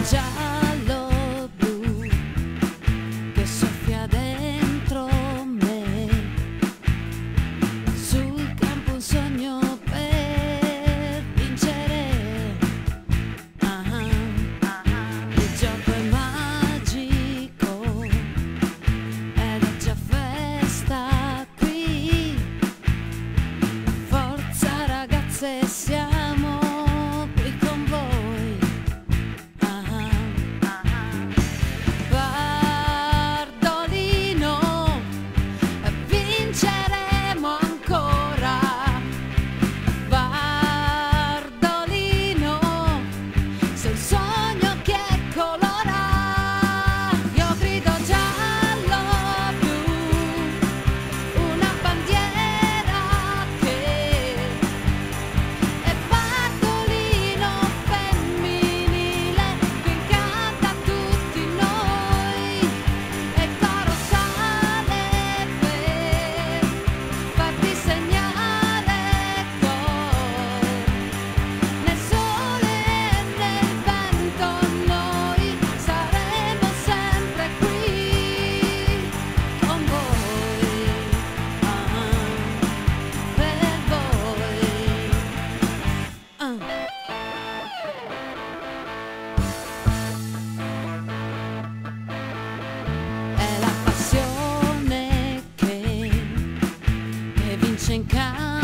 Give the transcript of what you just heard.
giallo blu che soffia dentro me, sul campo un sogno per vincere. Il gioco è magico ed è già festa qui. Forza ragazze, siamo qui con voi. Bardolino, vinceremo ancora. Bardolino, sei un sogno che colora. Io grido giallo blu, una bandiera che è Bardolino femminile che incanta tutti noi, e il coro sale per farti segnare gol. Nel sole e nel vento noi saremo sempre qui con voi, per voi. È la passione che vince in campo.